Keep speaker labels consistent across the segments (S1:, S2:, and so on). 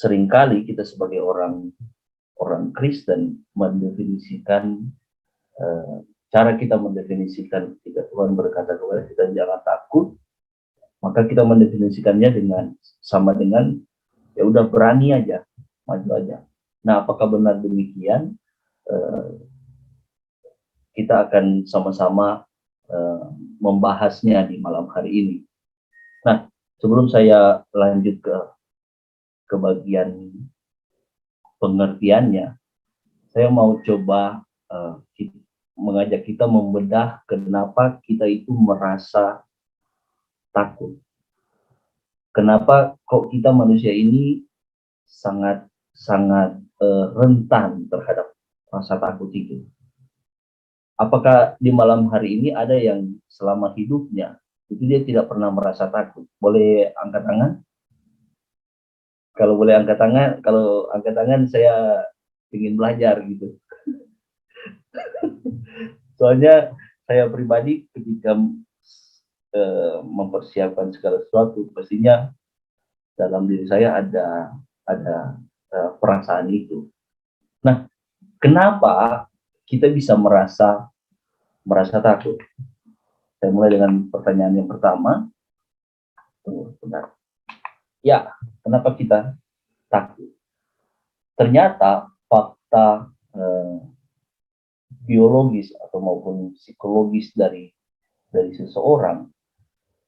S1: seringkali kita sebagai orang Kristen mendefinisikan cara kita mendefinisikan ketika Tuhan berkata kepada kita jangan takut, maka kita mendefinisikannya sama dengan ya udah berani aja, maju aja. Nah, apakah benar demikian? Kita akan sama-sama membahasnya di malam hari ini. Nah, sebelum saya lanjut ke bagian pengertiannya, saya mau coba mengajak kita membedah kenapa kita itu merasa takut. Kenapa kok kita manusia ini sangat rentan terhadap rasa takut itu. Apakah di malam hari ini ada yang selama hidupnya itu dia tidak pernah merasa takut? Boleh angkat tangan? Kalau boleh angkat tangan, kalau angkat tangan saya ingin belajar gitu. Soalnya saya pribadi ketika mempersiapkan segala sesuatu, pastinya dalam diri saya ada perasaan itu. Nah, kenapa kita bisa merasa takut? Saya mulai dengan pertanyaan yang pertama. Benar. Ya, kenapa kita takut? Ternyata fakta biologis atau maupun psikologis dari seseorang,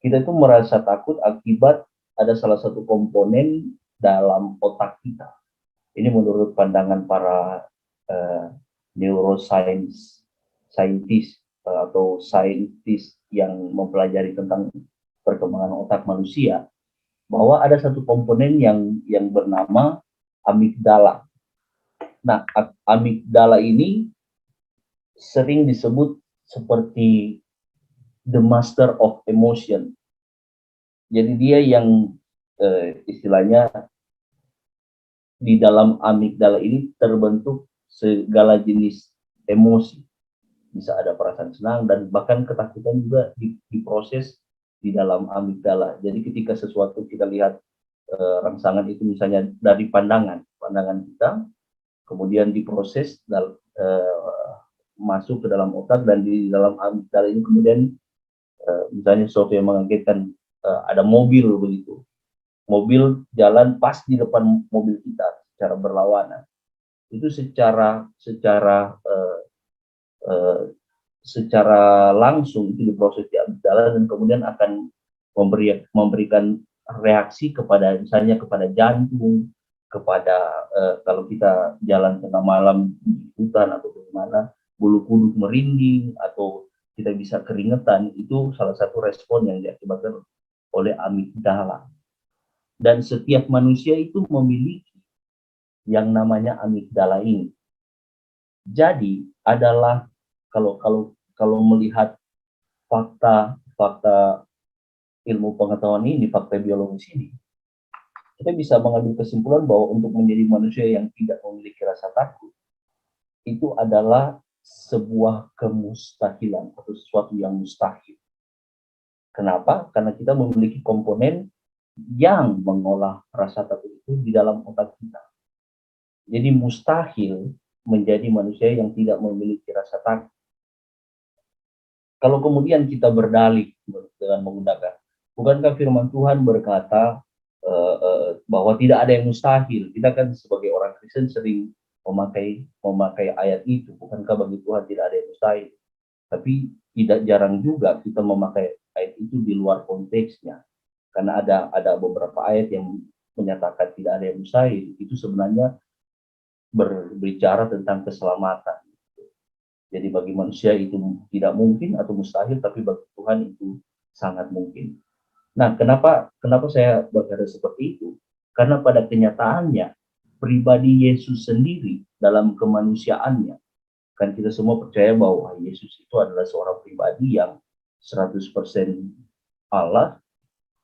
S1: kita itu merasa takut akibat ada salah satu komponen dalam otak kita. Ini menurut pandangan para neuroscience scientist atau saintis yang mempelajari tentang perkembangan otak manusia, bahwa ada satu komponen yang bernama amigdala. Nah, amigdala ini sering disebut seperti the master of emotion. Jadi dia yang istilahnya di dalam amigdala ini terbentuk segala jenis emosi. Bisa ada perasaan senang dan bahkan ketakutan juga diproses di dalam amigdala. Jadi ketika sesuatu kita lihat rangsangan itu misalnya dari pandangan kita, kemudian diproses dan masuk ke dalam otak, dan di dalam amigdala ini kemudian misalnya sesuatu yang mengagetkan, ada mobil begitu, mobil jalan pas di depan mobil kita secara berlawanan, itu secara langsung itu diproses di amigdala dan kemudian akan memberikan reaksi kepada misalnya kepada jantung, kepada kalau kita jalan tengah malam di hutan atau bagaimana, bulu kuduk merinding atau kita bisa keringetan. Itu salah satu respon yang diakibatkan oleh amigdala. Dan setiap manusia itu memiliki yang namanya amigdala ini. Jadi adalah kalau melihat fakta ilmu pengetahuan ini, fakta biologis ini, kita bisa mengambil kesimpulan bahwa untuk menjadi manusia yang tidak memiliki rasa takut itu adalah sebuah kemustahilan atau sesuatu yang mustahil. Kenapa? Karena kita memiliki komponen yang mengolah rasa takut itu di dalam otak kita. Jadi mustahil menjadi manusia yang tidak memiliki rasa takut. Kalau kemudian kita berdalih dengan menggunakan, bukankah firman Tuhan berkata bahwa tidak ada yang mustahil? Kita kan sebagai orang Kristen sering memakai ayat itu. Bukankah bagi Tuhan tidak ada yang mustahil? Tapi tidak jarang juga kita memakai ayat itu di luar konteksnya. Karena ada beberapa ayat yang menyatakan tidak ada yang mustahil. Itu sebenarnya berbicara tentang keselamatan. Jadi bagi manusia itu tidak mungkin atau mustahil, tapi bagi Tuhan itu sangat mungkin. Nah, kenapa saya berkata seperti itu? Karena pada kenyataannya, pribadi Yesus sendiri dalam kemanusiaannya, kan kita semua percaya bahwa Yesus itu adalah seorang pribadi yang 100% Allah,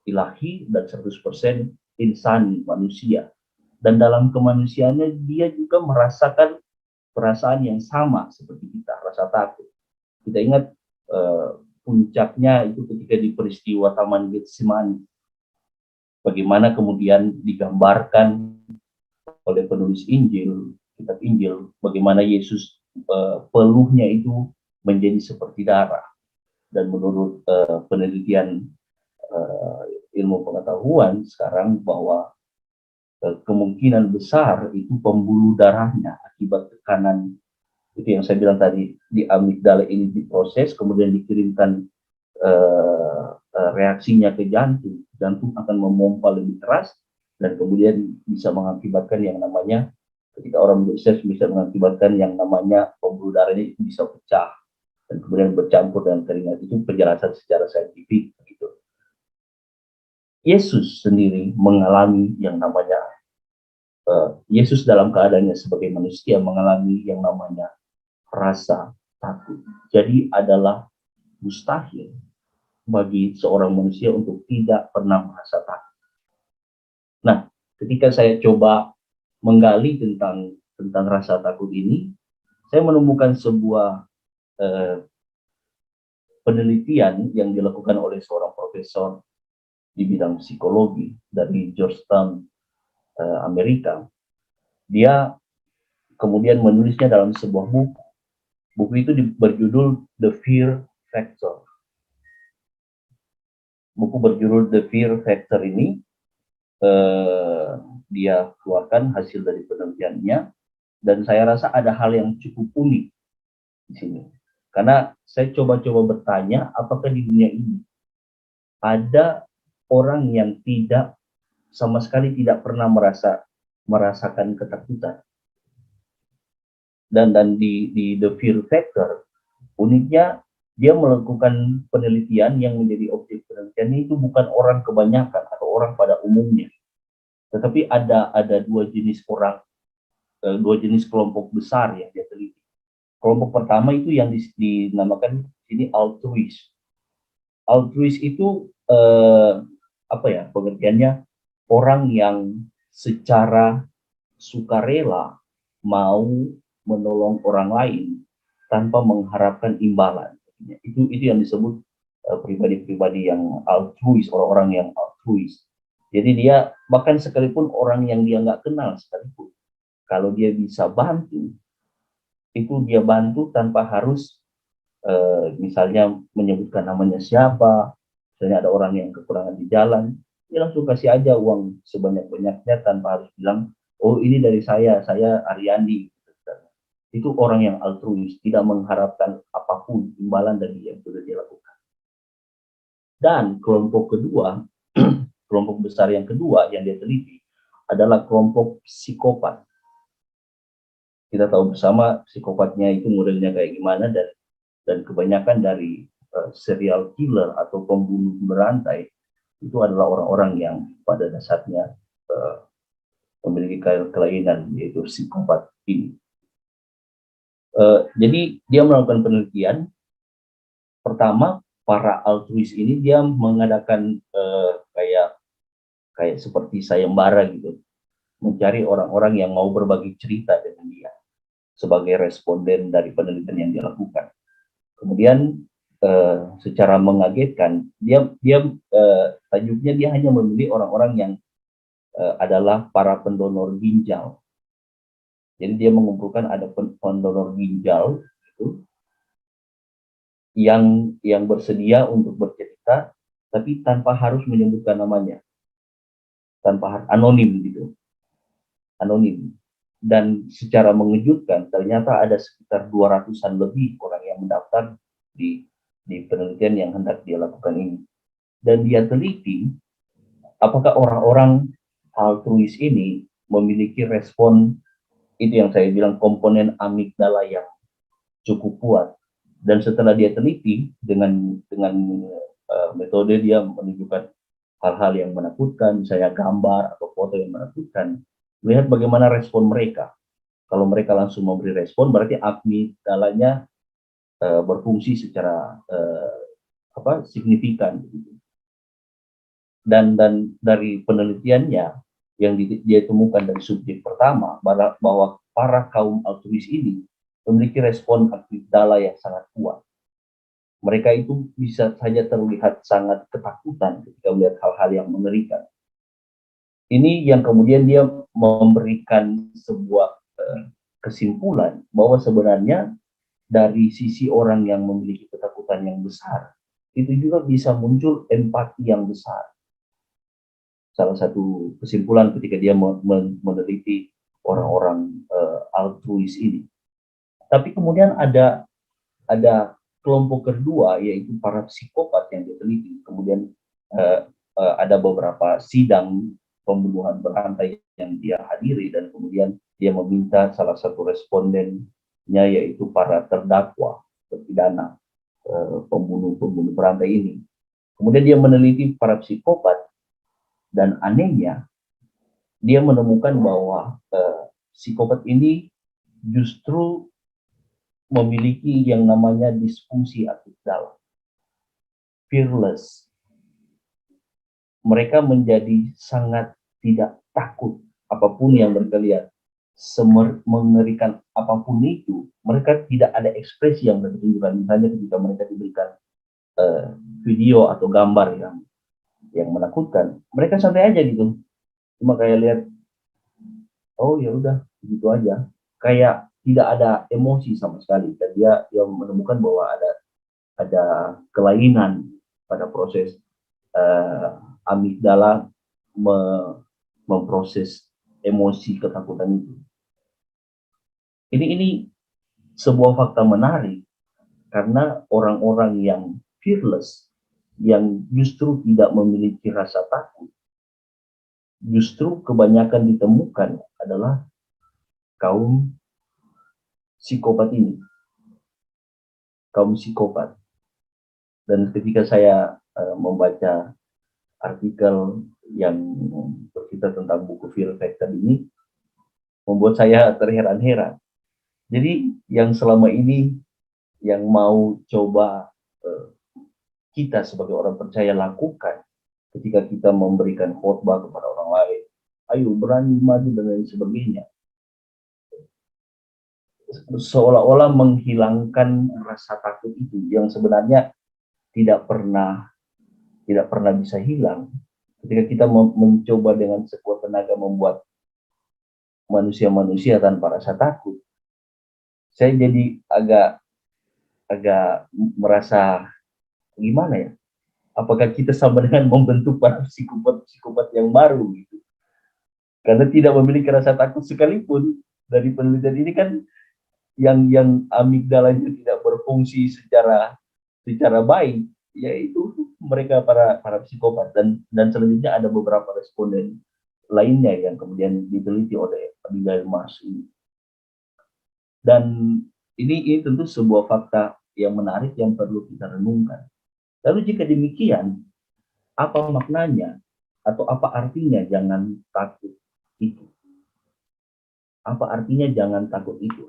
S1: ilahi, dan 100% insani, manusia. Dan dalam kemanusiaannya, dia juga merasakan perasaan yang sama seperti kita, rasa takut. Kita ingat puncaknya itu ketika di peristiwa Taman Getsemani. Bagaimana kemudian digambarkan oleh penulis Injil, kitab Injil, bagaimana Yesus peluhnya itu menjadi seperti darah. Dan menurut penelitian ilmu pengetahuan sekarang bahwa kemungkinan besar itu pembuluh darahnya akibat tekanan itu yang saya bilang tadi, di amigdala ini diproses kemudian dikirimkan reaksinya ke jantung. Jantung akan memompa lebih keras dan kemudian bisa mengakibatkan yang namanya, ketika orang berses, bisa mengakibatkan yang namanya pembuluh darahnya itu bisa pecah dan kemudian bercampur dengan keringat. Itu penjelasan secara saintifik gitu. Yesus sendiri mengalami yang namanya Yesus dalam keadaannya sebagai manusia mengalami yang namanya rasa takut. Jadi adalah mustahil bagi seorang manusia untuk tidak pernah merasa takut. Nah, ketika saya coba menggali tentang rasa takut ini, saya menemukan sebuah penelitian yang dilakukan oleh seorang profesor di bidang psikologi dari Georgetown, Amerika. Dia kemudian menulisnya dalam sebuah buku. Buku itu berjudul The Fear Factor. Buku berjudul The Fear Factor ini dia keluarkan hasil dari penelitiannya, dan saya rasa ada hal yang cukup unik di sini. Karena saya coba-coba bertanya, apakah di dunia ini ada orang yang tidak sama sekali tidak pernah merasakan ketakutan. Dan di The Fear Factor, uniknya dia melakukan penelitian yang menjadi objek penelitiannya itu bukan orang kebanyakan atau orang pada umumnya, tetapi ada dua jenis orang, dua jenis kelompok besar yang dia teliti. Kelompok pertama itu yang dinamakan ini altruis. Altruis itu apa ya pengertiannya, orang yang secara sukarela mau menolong orang lain tanpa mengharapkan imbalan. Itu yang disebut pribadi-pribadi yang altruis, orang-orang yang altruis. Jadi dia bahkan sekalipun orang yang dia nggak kenal sekalipun, kalau dia bisa bantu, itu dia bantu tanpa harus misalnya menyebutkan namanya siapa. Misalnya ada orang yang kekurangan di jalan, dia langsung kasih aja uang sebanyak-banyaknya tanpa harus bilang, oh ini dari saya Ariandi. Itu orang yang altruis, tidak mengharapkan apapun imbalan dari yang sudah dia lakukan. Dan kelompok kedua, kelompok besar yang kedua yang dia teliti adalah kelompok psikopat. Kita tahu bersama psikopatnya itu modelnya kayak gimana, dan kebanyakan dari serial killer atau pembunuh berantai itu adalah orang-orang yang pada dasarnya memiliki kelainan, yaitu psikopat ini. Jadi dia melakukan penelitian. Pertama, para altruis ini dia mengadakan kayak seperti sayembara gitu, mencari orang-orang yang mau berbagi cerita dengan dia sebagai responden dari penelitian yang dia lakukan. Kemudian secara mengagetkan, dia tajuknya dia hanya memilih orang-orang yang adalah para pendonor ginjal. Jadi dia mengumpulkan ada pendonor ginjal itu yang bersedia untuk bercerita, tapi tanpa harus menyebutkan namanya, tanpa anonim gitu, anonim. Dan secara mengejutkan, ternyata ada sekitar 200-an lebih orang yang mendaftar di penelitian yang hendak dia lakukan ini. Dan dia teliti apakah orang-orang altruis ini memiliki respon, itu yang saya bilang komponen amigdala yang cukup kuat. Dan setelah dia teliti dengan metode dia menunjukkan hal-hal yang menakutkan, misalnya gambar atau foto yang menakutkan, lihat bagaimana respon mereka. Kalau mereka langsung memberi respon, berarti amigdalanya berfungsi secara signifikan. Dan dari penelitiannya yang dia temukan dari subjek pertama, bahwa para kaum altruis ini memiliki respon amigdala yang sangat kuat. Mereka itu bisa saja terlihat sangat ketakutan ketika melihat hal-hal yang mengerikan. Ini yang kemudian dia memberikan sebuah kesimpulan bahwa sebenarnya dari sisi orang yang memiliki ketakutan yang besar, itu juga bisa muncul empati yang besar. Salah satu kesimpulan ketika dia meneliti orang-orang altruis ini. Tapi kemudian ada kelompok kedua, yaitu para psikopat yang diteliti. Kemudian ada beberapa sidang pembunuhan berantai yang dia hadiri, dan kemudian dia meminta salah satu respondennya, yaitu para terdakwa terpidana pembunuh berantai ini. Kemudian dia meneliti para psikopat, dan anehnya dia menemukan bahwa psikopat ini justru memiliki yang namanya disfungsi amigdala, fearless. Mereka menjadi sangat tidak takut apapun yang mereka lihat, mengerikan apapun itu, mereka tidak ada ekspresi yang mereka tunjukkan. Misalnya ketika mereka diberikan video atau gambar yang menakutkan, mereka santai aja gitu, cuma kayak lihat, oh ya udah begitu aja, kayak tidak ada emosi sama sekali. Dan dia menemukan bahwa ada kelainan pada proses amigdala memproses emosi ketakutan itu. Ini sebuah fakta menarik, karena orang-orang yang fearless, yang justru tidak memiliki rasa takut, justru kebanyakan ditemukan adalah kaum psikopat ini, kaum psikopat. Dan ketika saya membaca artikel yang bercerita tentang buku Fear Factor ini, membuat saya terheran-heran. Jadi yang selama ini yang mau coba kita sebagai orang percaya lakukan ketika kita memberikan khotbah kepada orang lain, ayo berani maju dan lain sebagainya, seolah-olah menghilangkan rasa takut itu yang sebenarnya tidak pernah bisa hilang. Ketika kita mencoba dengan sekuat tenaga membuat manusia-manusia tanpa rasa takut, saya jadi agak merasa gimana ya? Apakah kita sama dengan membentuk para psikopat yang baru gitu? Karena tidak memiliki rasa takut sekalipun. Dari penelitian ini kan yang amigdalanya tidak berfungsi secara baik, yaitu mereka para psikopat. Dan selanjutnya ada beberapa responden lainnya yang kemudian diteliti oleh Abigail Mas ini. Dan ini tentu sebuah fakta yang menarik yang perlu kita renungkan. Lalu jika demikian, apa maknanya atau apa artinya jangan takut itu? Apa artinya jangan takut itu?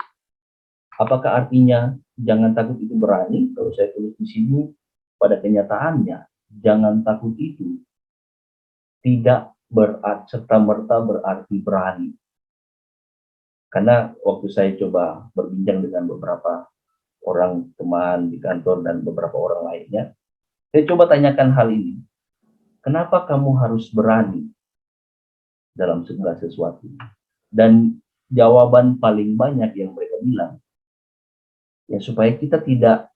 S1: Apakah artinya jangan takut itu berani? Kalau saya tulis di sini, pada kenyataannya jangan takut itu tidak serta-merta berarti berani. Karena waktu saya coba berbincang dengan beberapa orang teman di kantor dan beberapa orang lainnya, saya coba tanyakan hal ini. Kenapa kamu harus berani dalam segala sesuatu? Dan jawaban paling banyak yang mereka bilang, ya supaya kita tidak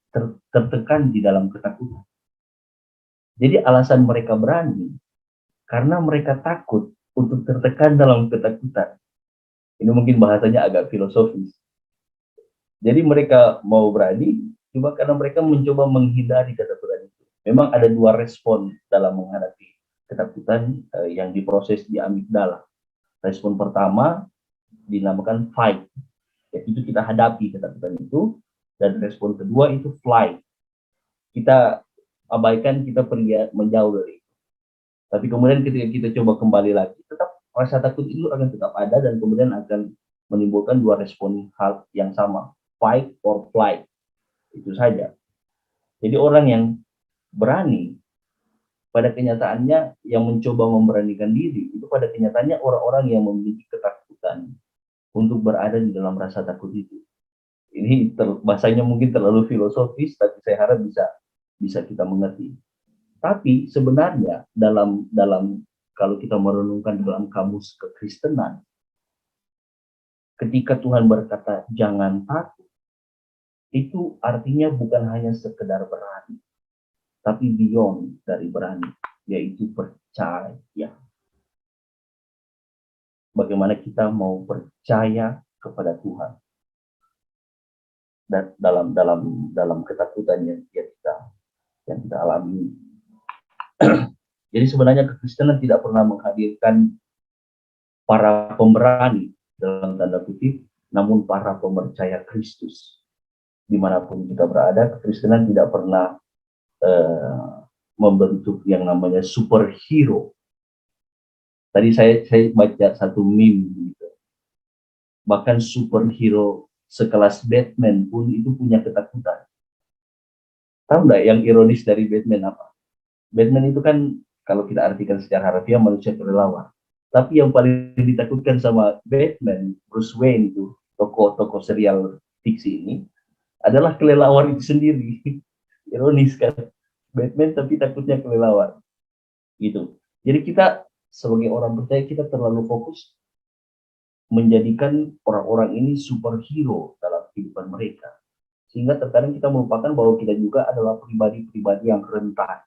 S1: tertekan di dalam ketakutan. Jadi alasan mereka berani, karena mereka takut untuk tertekan dalam ketakutan. Ini mungkin bahasanya agak filosofis. Jadi mereka mau berani, cuma karena mereka mencoba menghindari ketakutan itu. Memang ada dua respon dalam menghadapi ketakutan yang diproses di amigdala. Respon pertama dinamakan fight, yaitu kita hadapi ketakutan itu, dan respon kedua itu flight. Kita abaikan, kita pergi menjauh dari itu. Tapi kemudian ketika kita coba kembali lagi, tetap rasa takut itu akan tetap ada, dan kemudian akan menimbulkan dua respon hal yang sama, fight or flight. Itu saja. Jadi orang yang berani, pada kenyataannya yang mencoba memberanikan diri, itu pada kenyataannya orang-orang yang memiliki ketakutan untuk berada di dalam rasa takut itu. Ini bahasanya mungkin terlalu filosofis, tapi saya harap bisa kita mengerti. Tapi sebenarnya dalam kalau kita merenungkan dalam kamus kekristenan, ketika Tuhan berkata jangan takut, itu artinya bukan hanya sekedar berani, tapi beyond dari berani, yaitu percaya. Bagaimana kita mau percaya kepada Tuhan dan dalam ketakutan yang kita alami. Jadi sebenarnya kekristenan tidak pernah menghadirkan para pemberani dalam tanda kutip, namun para pemercaya Kristus. Dimanapun kita berada, kekristenan tidak pernah membentuk yang namanya superhero. Tadi saya baca satu meme gitu. Bahkan superhero sekelas Batman pun itu punya ketakutan. Tahu nggak yang ironis dari Batman apa? Batman itu kan kalau kita artikan secara harfiah manusia kelelawar. Tapi yang paling ditakutkan sama Batman, Bruce Wayne itu, tokoh-tokoh serial fiksi ini, adalah kelelawar itu sendiri. Ironis kan? Batman tapi takutnya kelelawar. Gitu. Jadi kita sebagai orang percaya kita terlalu fokus menjadikan orang-orang ini superhero dalam kehidupan mereka. Sehingga terkadang kita melupakan bahwa kita juga adalah pribadi-pribadi yang rentan.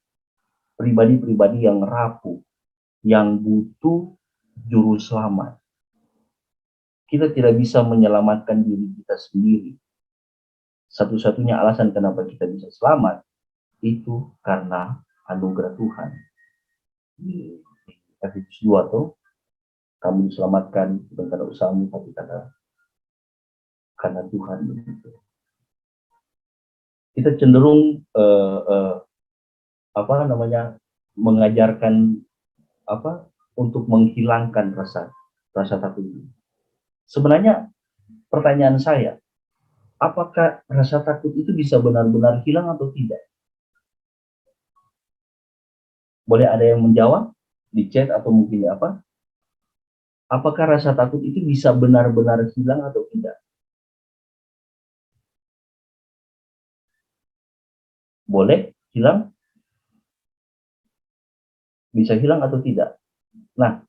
S1: Pribadi-pribadi yang rapuh. Yang butuh juru selamat. Kita tidak bisa menyelamatkan diri kita sendiri. Satu-satunya alasan kenapa kita bisa selamat itu karena anugerah Tuhan. Efesus 2 tuh, kamu diselamatkan bukan karena usahamu tapi karena Tuhan. Kita cenderung mengajarkan untuk menghilangkan rasa takut itu. Sebenarnya pertanyaan saya, apakah rasa takut itu bisa benar-benar hilang atau tidak? Boleh ada yang menjawab di chat atau mungkin apa? Apakah rasa takut itu bisa benar-benar hilang atau tidak? Boleh hilang? Bisa hilang atau tidak? Nah,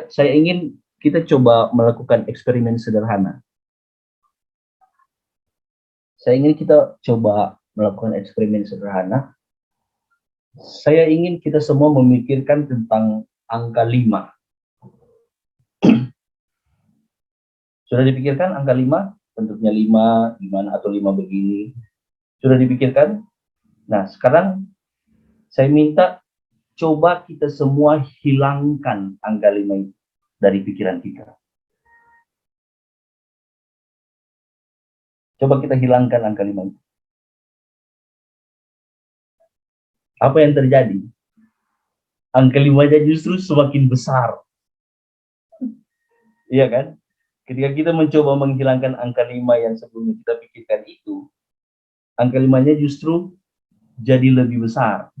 S1: saya ingin kita coba melakukan eksperimen sederhana. Saya ingin kita coba melakukan eksperimen sederhana. Saya ingin kita semua memikirkan tentang angka 5. Sudah dipikirkan angka 5? Bentuknya 5, gimana, atau 5 begini? Sudah dipikirkan? Nah, sekarang saya minta coba kita semua hilangkan angka 5 itu dari pikiran kita. Coba kita hilangkan angka 5 itu. Apa yang terjadi? Angka 5-nya justru semakin besar. Iya kan? Ketika kita mencoba menghilangkan angka 5 yang sebelumnya kita pikirkan itu, angka 5-nya justru jadi lebih besar.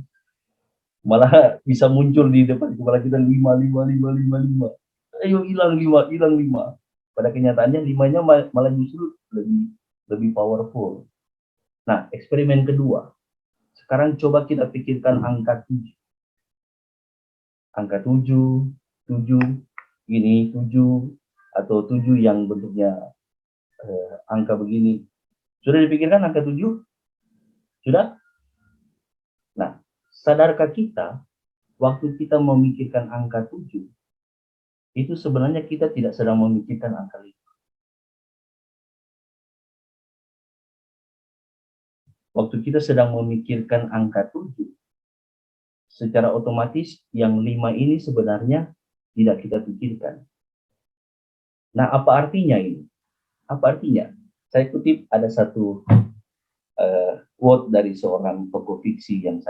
S1: Malah bisa muncul di depan kepala kita 5. Ayo hilang 5. Pada kenyataannya 5-nya malah justru lebih powerful. Nah, eksperimen kedua. Sekarang coba kita pikirkan angka 7. Angka 7, gini 7, atau 7 yang bentuknya angka begini. Sudah dipikirkan angka 7? Sudah? Nah, sadarkah kita, waktu kita memikirkan angka 7, itu sebenarnya kita tidak sedang memikirkan angka 5. Waktu kita sedang memikirkan angka 7, secara otomatis yang 5 ini sebenarnya tidak kita pikirkan. Nah, apa artinya ini? Apa artinya? Saya kutip ada satu quote dari seorang tokoh fiksi yang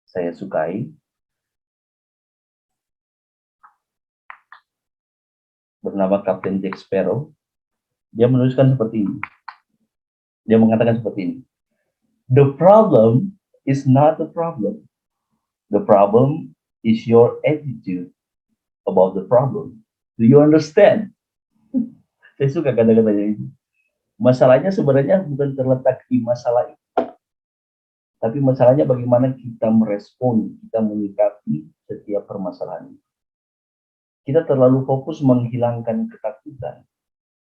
S1: saya sukai, bernama Kapten Jack Sparrow. Dia menuliskan seperti ini. Dia mengatakan seperti ini. The problem is not the problem. The problem is your attitude about the problem. Do you understand? Saya suka kata-katanya ini. Masalahnya sebenarnya bukan terletak di masalah itu. Tapi masalahnya bagaimana kita merespon, kita menyikapi setiap permasalahan. Kita terlalu fokus menghilangkan ketakutan,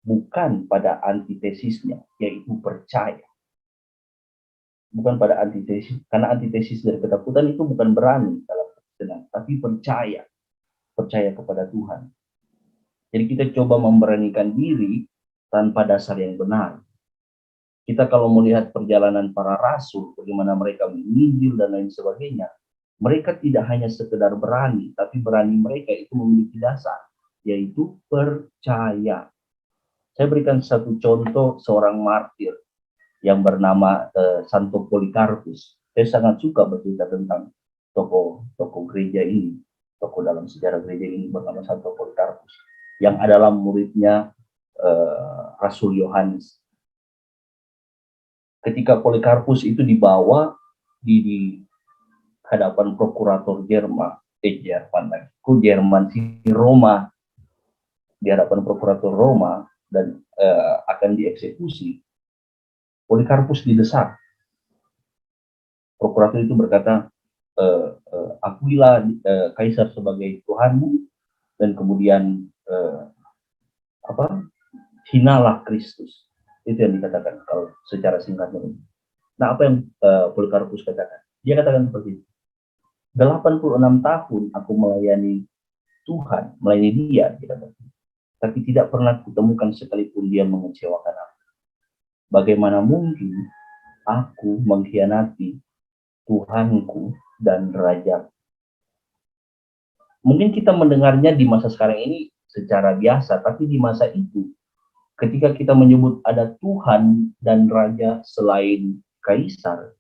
S1: bukan pada antitesisnya, yaitu percaya. Bukan pada antitesis, karena antitesis dari ketakutan itu bukan berani dalam tenang, tapi percaya, percaya kepada Tuhan. Jadi kita coba memberanikan diri tanpa dasar yang benar. Kita kalau melihat perjalanan para rasul, bagaimana mereka menginjil dan lain sebagainya, mereka tidak hanya sekedar berani, tapi berani mereka itu memiliki dasar, yaitu percaya. Saya berikan satu contoh seorang martir yang bernama Santo Polikarpus. Saya sangat suka bercerita tentang tokoh gereja ini, tokoh dalam sejarah gereja ini bernama Santo Polikarpus, yang adalah muridnya Rasul Yohanes. Ketika Polikarpus itu dibawa di hadapan prokurator Jerman si Roma, di hadapan prokurator Roma dan akan dieksekusi, Polikarpus didesak. Prokurator itu berkata, akuilah kaisar sebagai Tuhanmu, dan kemudian hinalah Kristus. Itu yang dikatakan kalau secara singkatnya. Nah, apa yang Polikarpus katakan? Dia katakan seperti itu. 86 tahun aku melayani Tuhan, melayani dia, tapi tidak pernah kutemukan sekalipun dia mengecewakan aku. Bagaimana mungkin aku mengkhianati Tuhanku dan Raja? Mungkin kita mendengarnya di masa sekarang ini secara biasa, tapi di masa itu, ketika kita menyebut ada Tuhan dan Raja selain Kaisar,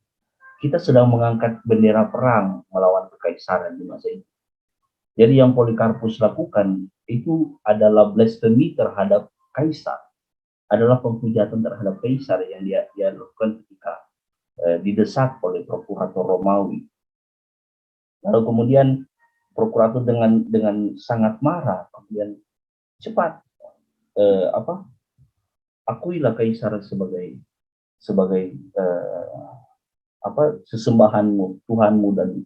S1: kita sedang mengangkat bendera perang melawan kekaisaran di masa itu. Jadi yang Polikarpus lakukan itu adalah blasphemy terhadap Kaisar, adalah penghujatan terhadap Kaisar yang dia lakukan ketika didesak oleh prokurator Romawi. Lalu kemudian prokurator dengan sangat marah, kemudian cepat akuilah Kaisar sebagai sesembahanmu, Tuhanmu dan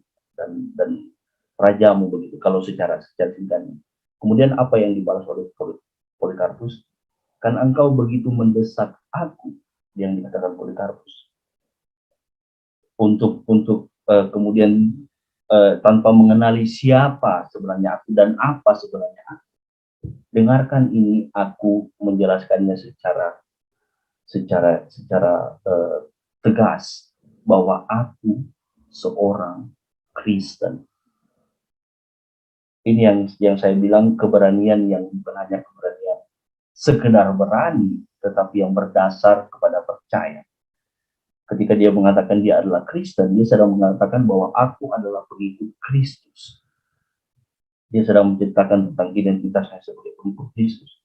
S1: rajamu, begitu kalau secara singkatnya. Kemudian apa yang dibalas oleh Polikarpus? Kan engkau begitu mendesak aku, yang dikatakan Polikarpus, untuk kemudian tanpa mengenali siapa sebenarnya aku dan apa sebenarnya aku. Dengarkan ini, aku menjelaskannya secara tegas bahwa aku seorang Kristen. Ini yang saya bilang keberanian yang bukan hanya keberanian sekedar berani, tetapi yang berdasar kepada percaya. Ketika dia mengatakan dia adalah Kristen, dia sedang mengatakan bahwa aku adalah pengikut Kristus. Dia sedang menceritakan tentang identitasnya sebagai pengikut Kristus.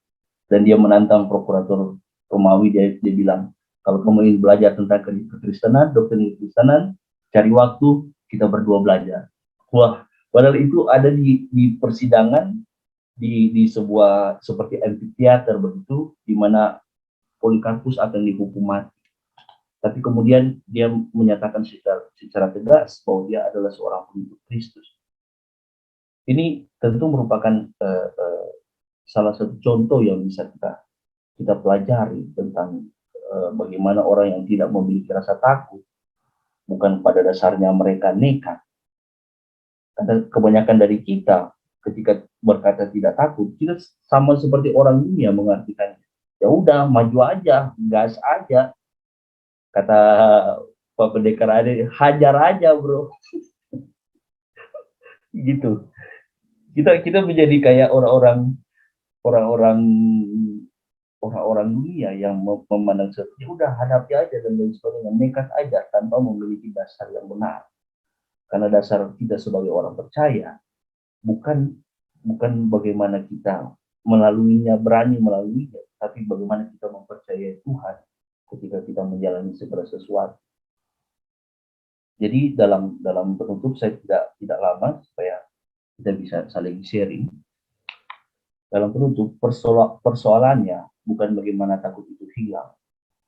S1: Dan dia menantang prokurator Romawi, dia bilang, kalau kamu ingin belajar tentang kekristenan, doktrin kekristenan, cari waktu, kita berdua belajar. Wah, padahal itu ada di persidangan, di sebuah seperti amphitheater begitu, di mana Polikarpus akan dihukum mati. Tapi kemudian dia menyatakan secara tegas bahwa dia adalah seorang pengikut Kristus. Ini tentu merupakan salah satu contoh yang bisa kita pelajari tentang bagaimana orang yang tidak memiliki rasa takut, bukan pada dasarnya mereka nekat. Karena kebanyakan dari kita ketika berkata tidak takut, kita sama seperti orang dunia mengartikannya. Ya udah, maju aja, gas aja. Kata Pak Pendekar Ade, hajar aja bro. Gitu. Kita menjadi kayak orang-orang dunia yang memandang seperti udah hadapi aja dan lain sebagainya, nekat aja tanpa memiliki dasar yang benar. Karena dasar kita sebagai orang percaya bukan bagaimana kita melaluinya, berani melaluinya, tapi bagaimana kita mempercayai Tuhan ketika kita menjalani segala sesuatu. Jadi dalam penutup saya tidak lama supaya kita bisa saling sharing. Dalam penutup, persoalannya bukan bagaimana takut itu hilang,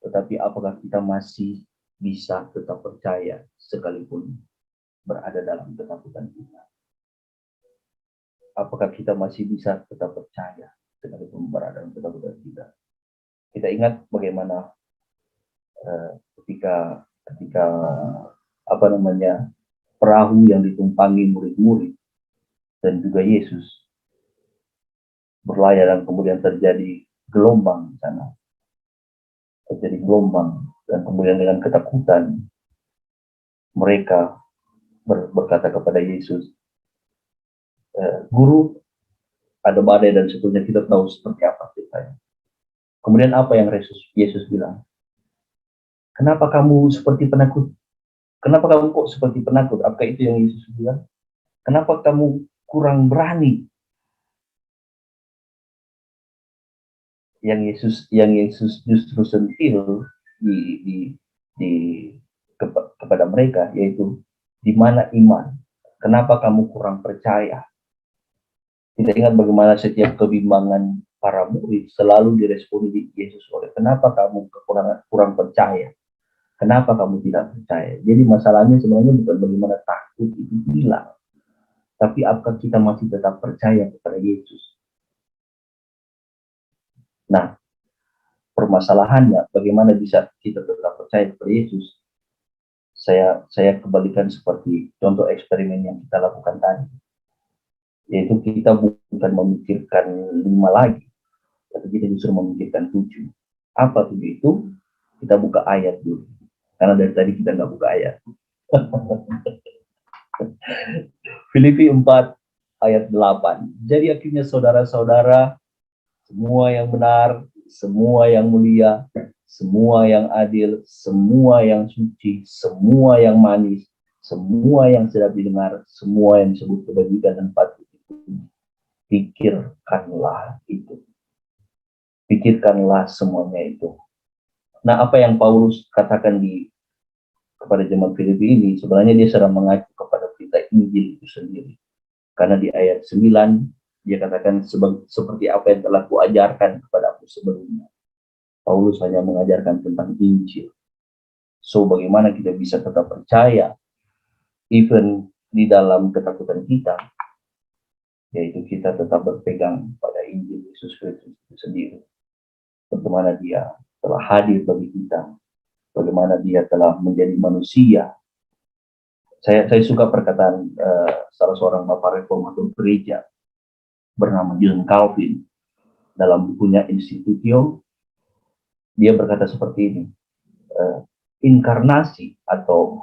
S1: tetapi apakah kita masih bisa tetap percaya sekalipun berada dalam ketakutan kita? Apakah kita masih bisa tetap percaya sekalipun berada dalam ketakutan kita? Kita ingat bagaimana ketika ketika apa namanya perahu yang ditumpangi murid-murid dan juga Yesus berlayar dan kemudian terjadi gelombang di sana, terjadi gelombang dan kemudian dengan ketakutan mereka berkata kepada Yesus, Guru, ada badai dan sebetulnya kita tahu seperti apa ceritanya. Kemudian apa yang Yesus bilang? Kenapa kamu seperti penakut? Kenapa kamu kok seperti penakut? Apakah itu yang Yesus bilang? Kenapa kamu kurang berani? Yang Yesus justru sentil kepada mereka, yaitu di mana iman? Kenapa kamu kurang percaya? Kita ingat bagaimana setiap kebimbangan para murid selalu diresponi di Yesus oleh kenapa kamu kurang percaya? Kenapa kamu tidak percaya? Jadi masalahnya sebenarnya bukan bagaimana takut itu hilang, tapi apakah kita masih tetap percaya kepada Yesus? Nah, permasalahannya bagaimana bisa kita tetap percaya kepada Yesus? Saya kembalikan seperti contoh eksperimen yang kita lakukan tadi, yaitu kita bukan memikirkan 5 lagi, tapi kita justru memikirkan 7. Apa 7 itu? Kita buka ayat dulu, karena dari tadi kita nggak buka ayat. Filipi 4 ayat 8. Jadi akhirnya saudara-saudara, semua yang benar, semua yang mulia, semua yang adil, semua yang suci, semua yang manis, semua yang sedap didengar, semua yang disebut kebajikan dan patut itu, pikirkanlah itu. Pikirkanlah semuanya itu. Nah, apa yang Paulus katakan kepada jemaat Filipi ini, sebenarnya dia sedang mengacu kepada berita Injil itu sendiri. Karena di ayat 9, dia katakan seperti apa yang telah kuajarkan kepada aku sebelumnya. Paulus hanya mengajarkan tentang Injil. So, bagaimana kita bisa tetap percaya, even di dalam ketakutan kita, yaitu kita tetap berpegang pada Injil Yesus Kristus itu sendiri. Bagaimana dia telah hadir bagi kita, bagaimana dia telah menjadi manusia. Saya suka perkataan salah seorang bapak reformator gereja bernama John Calvin dalam bukunya Institutio. Dia berkata seperti ini, inkarnasi atau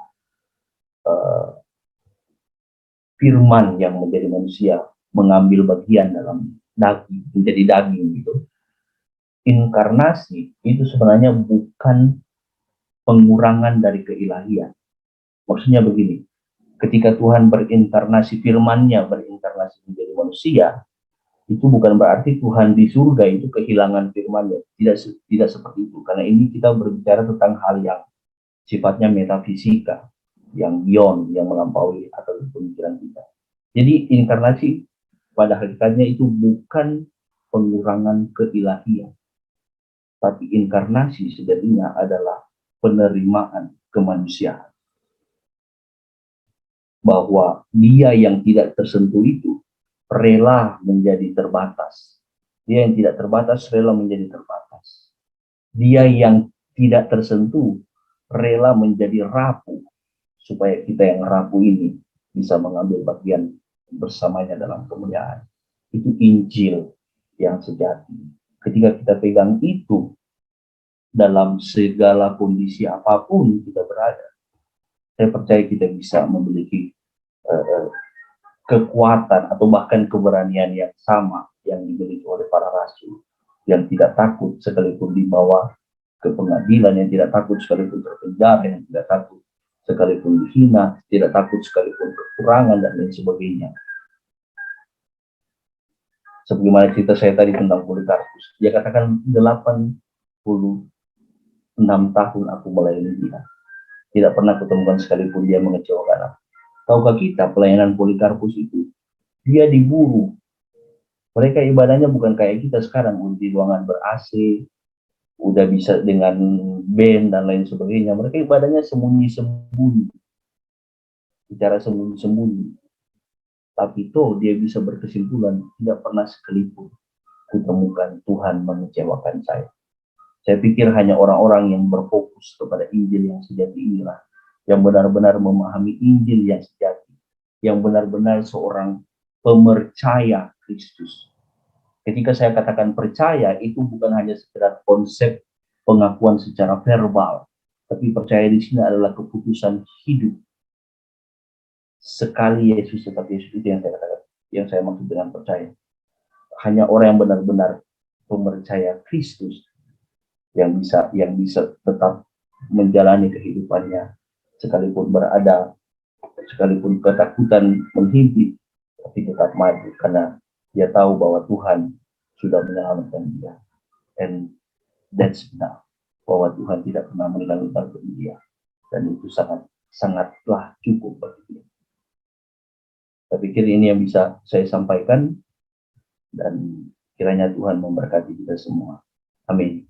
S1: firman yang menjadi manusia mengambil bagian dalam daging, menjadi daging gitu. Inkarnasi itu sebenarnya bukan pengurangan dari keilahian. Maksudnya begini, ketika Tuhan berinkarnasi, firman-Nya berinkarnasi menjadi manusia, itu bukan berarti Tuhan di surga itu kehilangan firman-Nya. Tidak seperti itu. Karena ini kita berbicara tentang hal yang sifatnya metafisika, yang beyond, yang melampaui atau pemikiran kita. Jadi inkarnasi pada hakikatnya itu bukan pengurangan keilahian, tapi inkarnasi sejatinya adalah penerimaan kemanusiaan. Bahwa dia yang tidak tersentuh itu rela menjadi terbatas. Dia yang tidak terbatas rela menjadi terbatas. Dia yang tidak tersentuh rela menjadi rapuh, supaya kita yang rapuh ini bisa mengambil bagian bersamanya dalam kemuliaan. Itu Injil yang sejati. Ketika kita pegang itu, dalam segala kondisi apapun kita berada, saya percaya kita bisa memiliki kekuatan atau bahkan keberanian yang sama yang dimiliki oleh para rasul, yang tidak takut sekalipun dibawa ke pengadilan, yang tidak takut sekalipun terpenjara, yang tidak takut sekalipun dihina, tidak takut sekalipun kekurangan dan lain sebagainya. Sebagaimana cerita saya tadi tentang Polikarpus, dia katakan 86 tahun aku melayani dia, tidak pernah kutemukan sekalipun dia mengecewakan aku. Tahukah kita pelayanan Polikarpus itu, dia diburu. Mereka ibadahnya bukan kayak kita sekarang, di ruangan ber-AC, udah bisa dengan band dan lain sebagainya. Mereka ibadahnya sembunyi-sembunyi, bicara sembunyi-sembunyi. Tapi itu dia bisa berkesimpulan, tidak pernah sekalipun kutemukan Tuhan mengecewakan saya. Saya pikir hanya orang-orang yang berfokus kepada Injil yang sejati inilah, yang benar-benar memahami Injil yang sejati, yang benar-benar seorang pemercaya Kristus. Ketika saya katakan percaya, itu bukan hanya sekedar konsep pengakuan secara verbal, tapi percaya di sini adalah keputusan hidup. Sekali Yesus tetap Yesus, itu yang saya katakan, yang saya maksud dengan percaya. Hanya orang yang benar-benar pemercaya Kristus yang bisa tetap menjalani kehidupannya sekalipun berada, sekalipun ketakutan menghimpit, tapi tetap maju karena dia tahu bahwa Tuhan sudah menyelamatkan dia. And that's enough, bahwa Tuhan tidak pernah meninggalkan dia, dan itu sangatlah cukup bagi dia. Saya pikir ini yang bisa saya sampaikan, dan kiranya Tuhan memberkati kita semua. Amin.